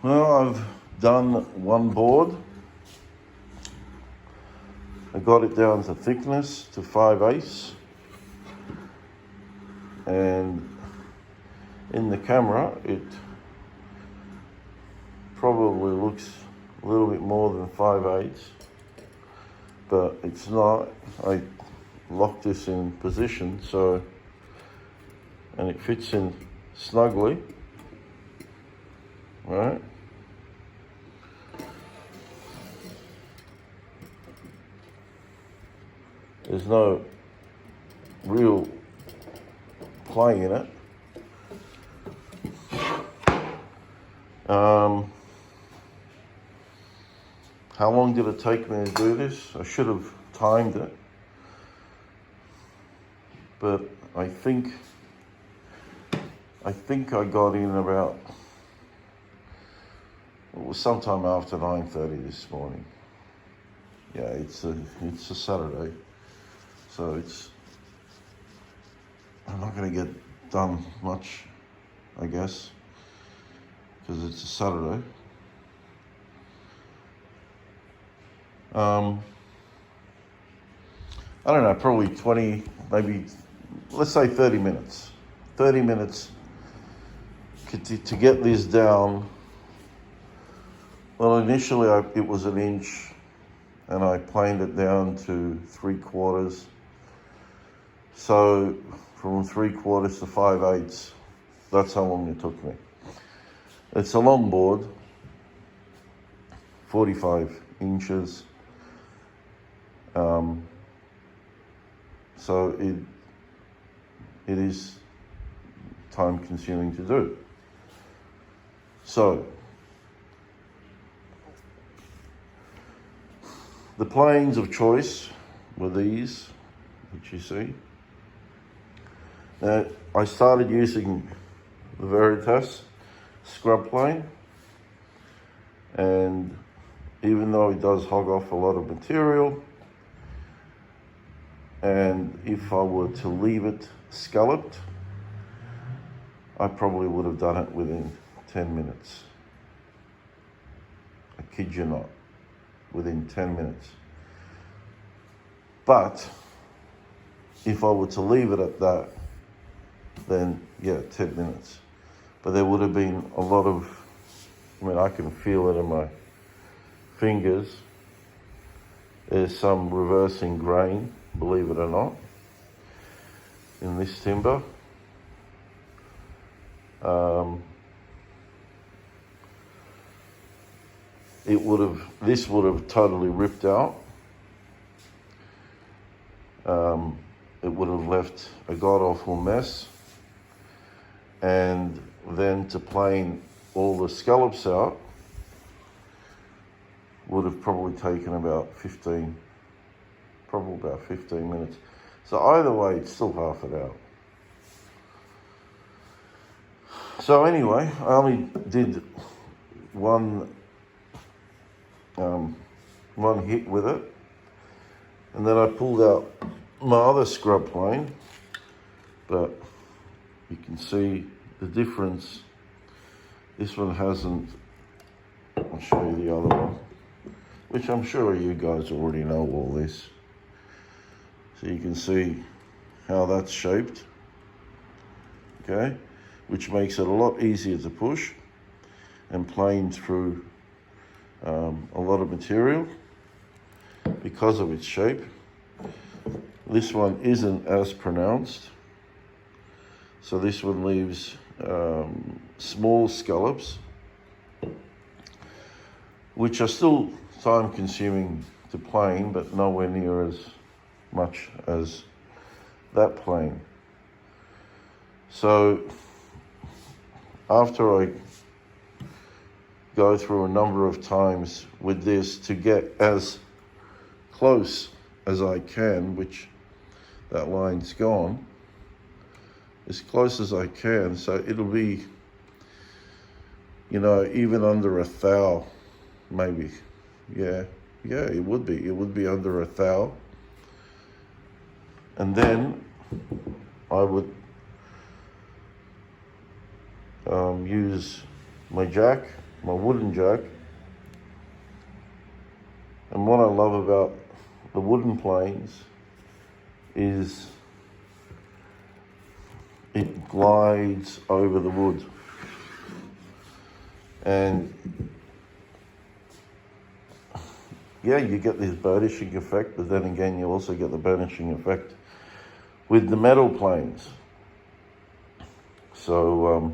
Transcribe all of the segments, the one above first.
Well, I've done one board. I got it down to thickness to 5/8, and in the camera it probably looks a little bit more than 5/8, but it's not. I locked this in position and it fits in snugly, right? There's no real play in it. How long did it take me to do this? I should have timed it, but I think I got in about, it was sometime after 9:30 this morning. Yeah, it's a Saturday, so I'm not going to get done much, I guess, because it's a Saturday. I don't know, probably 20, maybe, let's say 30 minutes. 30 minutes to get this down. Well, initially it was 1 inch, and I planed it down to 3/4. So from 3/4 to 5/8, that's how long it took me. It's a long board, 45 inches. So it is time consuming to do. So the planes of choice were these, which you see. Now, I started using the Veritas scrub plane, and even though it does hog off a lot of material, and if I were to leave it scalloped, I probably would have done it within 10 minutes. I kid you not, within 10 minutes. But if I were to leave it at that, then yeah, 10 minutes. But there would have been a lot of, I can feel it in my fingers. There's some reversing grain, believe it or not, in this timber. This would have totally ripped out. It would have left a god-awful mess. And then to plane all the scallops out would have probably taken about 15 minutes. So either way, it's still half an hour. So anyway, I only did one hit with it, and then I pulled out my other scrub plane, but you can see the difference. This one hasn't. I'll show you the other one, which I'm sure you guys already know all this. So you can see how that's shaped, okay, which makes it a lot easier to push and plane through a lot of material because of its shape. This one isn't as pronounced, so this one leaves small scallops, which are still time consuming to plane, but nowhere near as much as that plane. So after I go through a number of times with this to get as close as I can, which that line's gone, as close as I can, so it'll be, even under a thou, maybe. Yeah, it would be under a thou. And then I would use my jack, my wooden jack. And what I love about the wooden planes is it glides over the wood. And yeah, you get this burnishing effect, but then again, you also get the burnishing effect with the metal planes. So,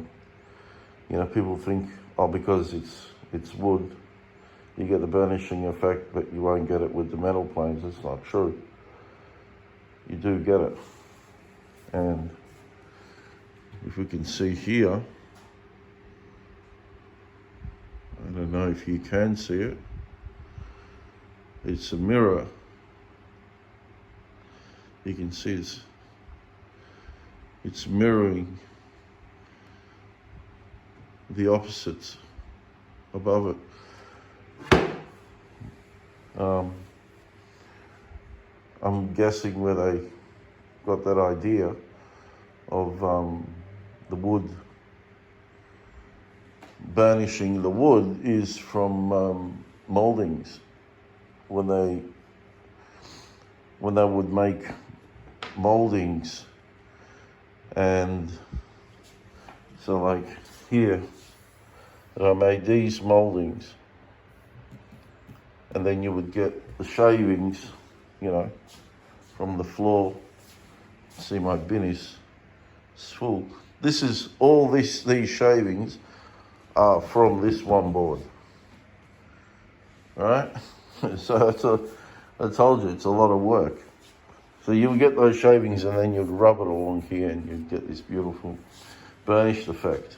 you know, people think, oh, because it's wood, you get the burnishing effect, but you won't get it with the metal planes. That's not true. You do get it. And if we can see here, I don't know if you can see it, it's a mirror. You can see it's mirroring the opposites above it. I'm guessing where they got that idea of the wood, burnishing the wood, is from moldings. When they would make moldings, and so like here, I made these moldings, and then you would get the shavings, you know, from the floor. See, my bin is full. This is all these shavings are from this one board. All right? So I told you, it's a lot of work. So you'll get those shavings and then you'd rub it along here and you'd get this beautiful burnished effect.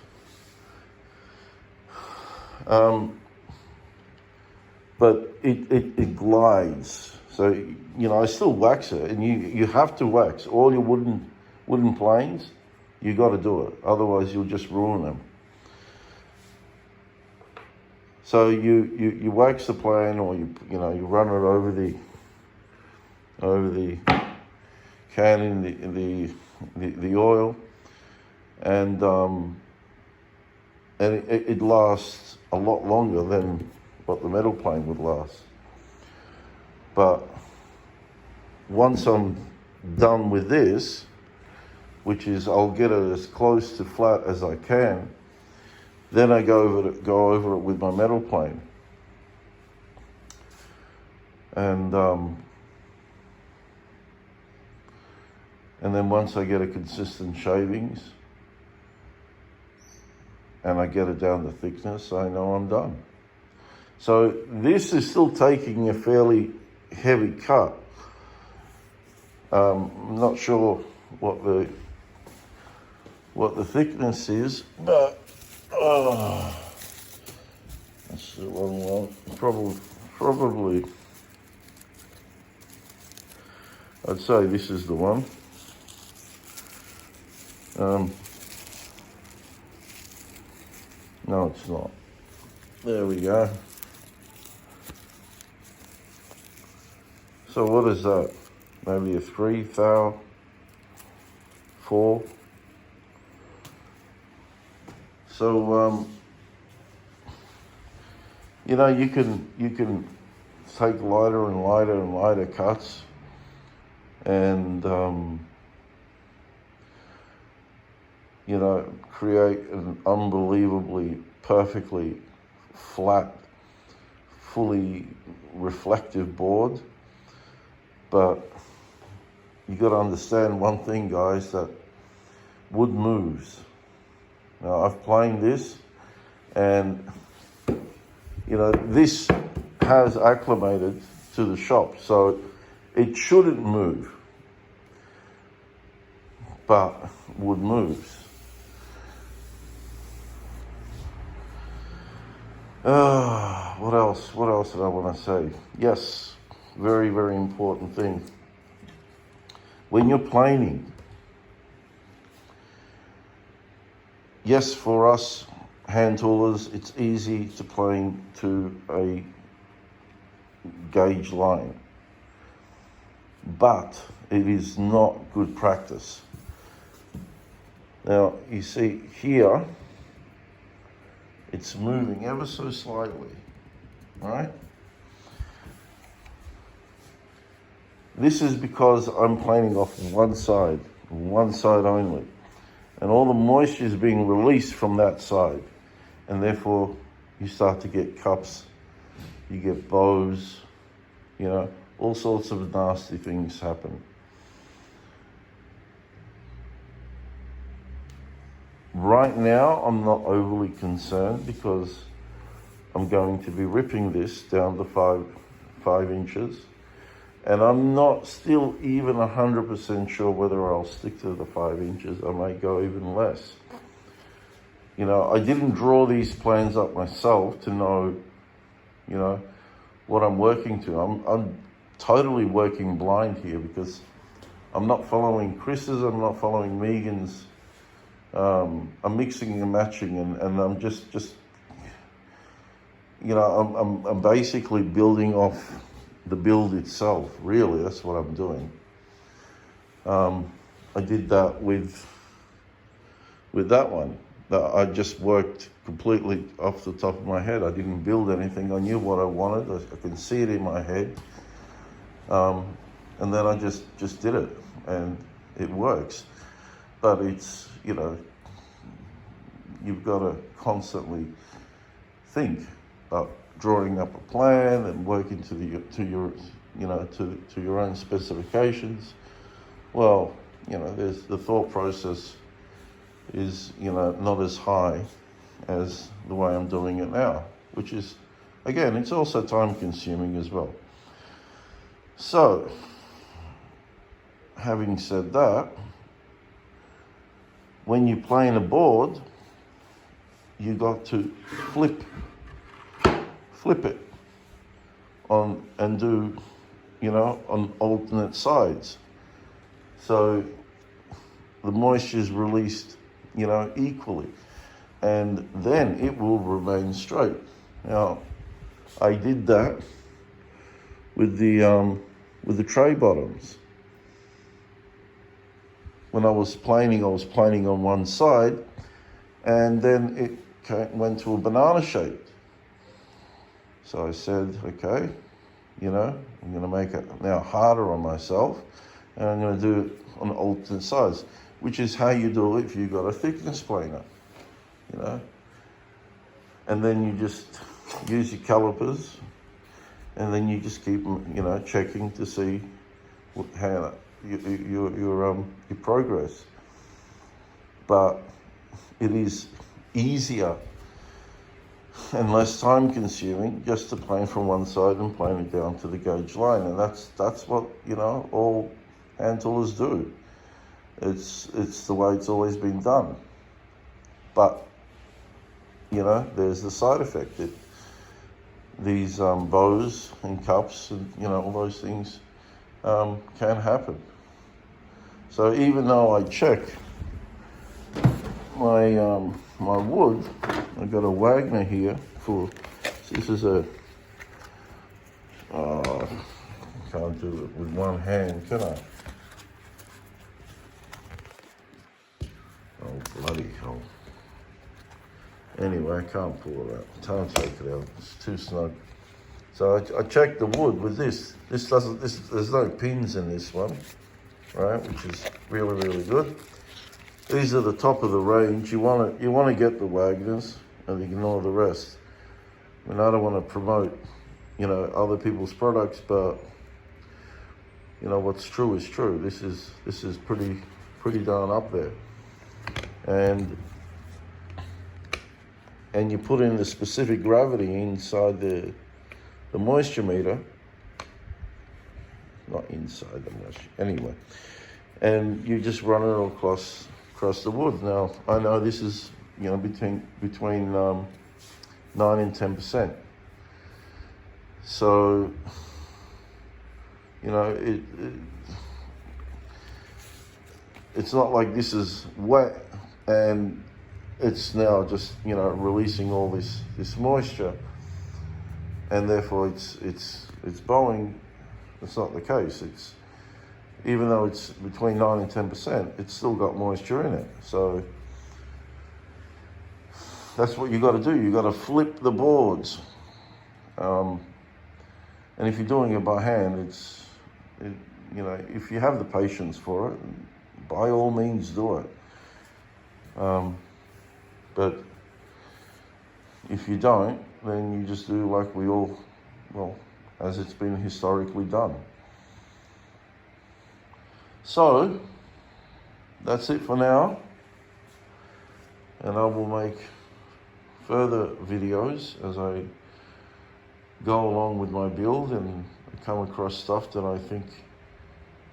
But it glides. So, you know, I still wax it, and you have to wax all your wooden planes. You got to do it, otherwise you'll just ruin them. So you wax the plane, or you run it over the can in the oil, and it lasts a lot longer than what the metal plane would last. But once I'm done with this, which is I'll get it as close to flat as I can, then I go over it with my metal plane. And then once I get a consistent shavings and I get it down to thickness, I know I'm done. So this is still taking a fairly heavy cut. I'm not sure what the thickness is, but that's the wrong one. Probably. I'd say this is the one. No, it's not. There we go. So what is that? Maybe a 3 thou, 4. So you know, you can take lighter and lighter and lighter cuts, and you know, create an unbelievably perfectly flat, fully reflective board. But you got to understand one thing, guys, that wood moves. Now, I've planed this, and you know, this has acclimated to the shop, so it shouldn't move, but wood moves. What else did I want to say? Yes, very, very important thing. When you're planing, yes, for us hand toolers, it's easy to plane to a gauge line, but it is not good practice. Now, you see here it's moving ever so slightly, right? This is because I'm planing off one side only. And all the moisture is being released from that side. And therefore, you start to get cups, you get bows, you know, all sorts of nasty things happen. Right now, I'm not overly concerned because I'm going to be ripping this down to 5 inches. And I'm not still even 100% sure whether I'll stick to the 5 inches. I may go even less. You know, I didn't draw these plans up myself to know, you know, what I'm working to. I'm totally working blind here because I'm not following Chris's, I'm not following Megan's. I'm mixing and matching, and I'm just you know, I'm basically building off the build itself. Really, that's what I'm doing. I did that with that one. I just worked completely off the top of my head. I didn't build anything. I knew what I wanted. I can see it in my head, and then I just did it, and it works. But it's, you know, you've got to constantly think about drawing up a plan and working to your own specifications. Well, you know, there's the thought process is, you know, not as high as the way I'm doing it now, which is, again, it's also time consuming as well. So, having said that, when you plane a board, you got to flip it on and do, you know, on alternate sides. So the moisture is released, you know, equally, and then it will remain straight. Now, I did that with the tray bottoms. When I was planing on one side, and then it went to a banana shape. So I said, okay, you know, I'm going to make it now harder on myself, and I'm going to do it on alternate sides, which is how you do it if you've got a thickness planer, you know. And then you just use your calipers, and then you just keep, you know, checking to see how your progress. But it is easier and less time consuming just to plane from one side and plane it down to the gauge line, and that's what, you know, all hand toolers do. It's the way it's always been done. But, you know, there's the side effect that these bows and cups and, you know, all those things can happen. So even though I check my wood, I got a Wagner here for, this is a, can't do it with one hand, can I? Oh, bloody hell. Anyway, I can't pull it out. Can't take it out. It's too snug. So I checked the wood with this. There's no pins in this one, right? Which is really, really good. These are the top of the range. You want to get the Wagners and ignore the rest. I mean, I don't want to promote, you know, other people's products, but you know, what's true is true. This is pretty darn up there. And you put in the specific gravity inside the moisture meter, not inside the moisture, anyway. And you just run it across the wood. Now, I know this is, you know, between 9 and 10%. So, you know, it's not like this is wet and it's now just, you know, releasing all this moisture, and therefore it's bowing. It's not the case. It's, even though it's between 9 and 10%, it's still got moisture in it. So that's what you got to do. You got to flip the boards. And if you're doing it by hand, if you have the patience for it, by all means do it. But if you don't, then you just do like as it's been historically done. So, that's it for now. And I will make further videos as I go along with my build and come across stuff that I think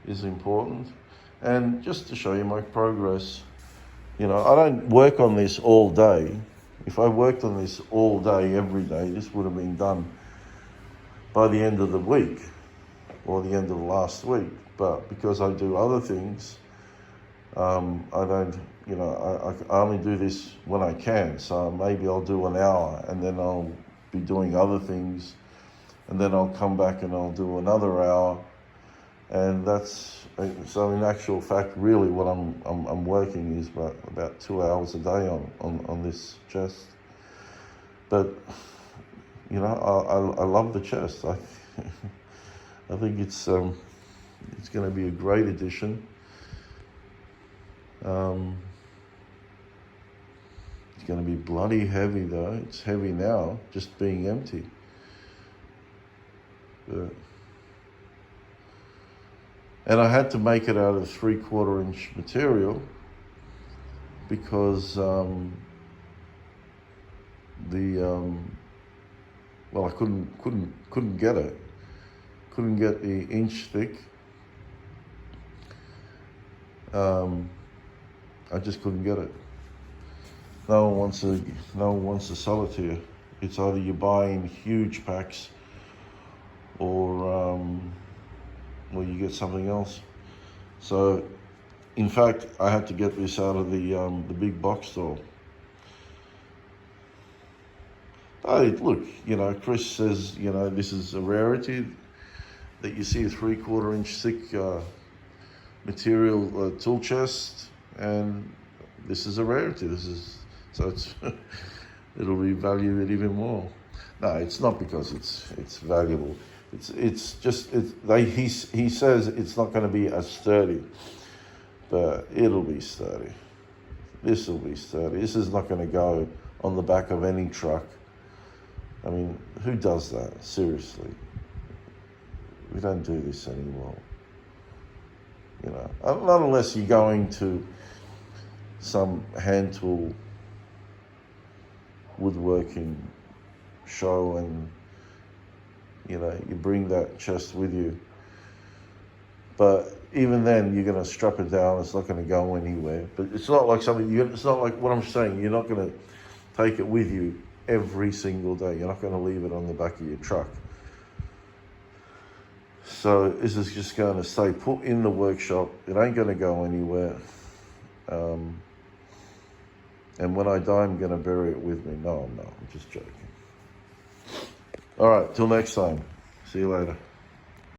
is important. And just to show you my progress, I don't work on this all day. If I worked on this all day, every day, this would have been done by the end of the week or the end of last week. But because I do other things, I don't, I only do this when I can. So maybe I'll do an hour and then I'll be doing other things. And then I'll come back and I'll do another hour. And so in actual fact, really what I'm working is about 2 hours a day on this chest. But, I love the chest. I think it's going to be a great addition. It's going to be bloody heavy though. It's heavy now, just being empty. And I had to make it out of 3/4 inch material because I couldn't get it. Couldn't get the inch thick. I just couldn't get it. No one wants to sell it to you. It's either you buy in huge packs or you get something else. So, in fact, I had to get this out of the big box store. Hey, look, Chris says, this is a rarity that you see a 3/4 inch thick material tool chest, and this is a rarity. It'll be valued even more. No, it's not because it's valuable. He says it's not going to be as sturdy, but it'll be sturdy. This will be sturdy. This is not going to go on the back of any truck. I mean, who does that? Seriously. We don't do this anymore. Not unless you're going to some hand tool woodworking show and you bring that chest with you. But even then, you're going to strap it down. It's not going to go anywhere. But it's not like it's not like what I'm saying. You're not going to take it with you every single day. You're not going to leave it on the back of your truck. So this is just going to stay put in the workshop. It ain't going to go anywhere. And when I die, I'm going to bury it with me. No, I'm just joking. All right, till next time. See you later.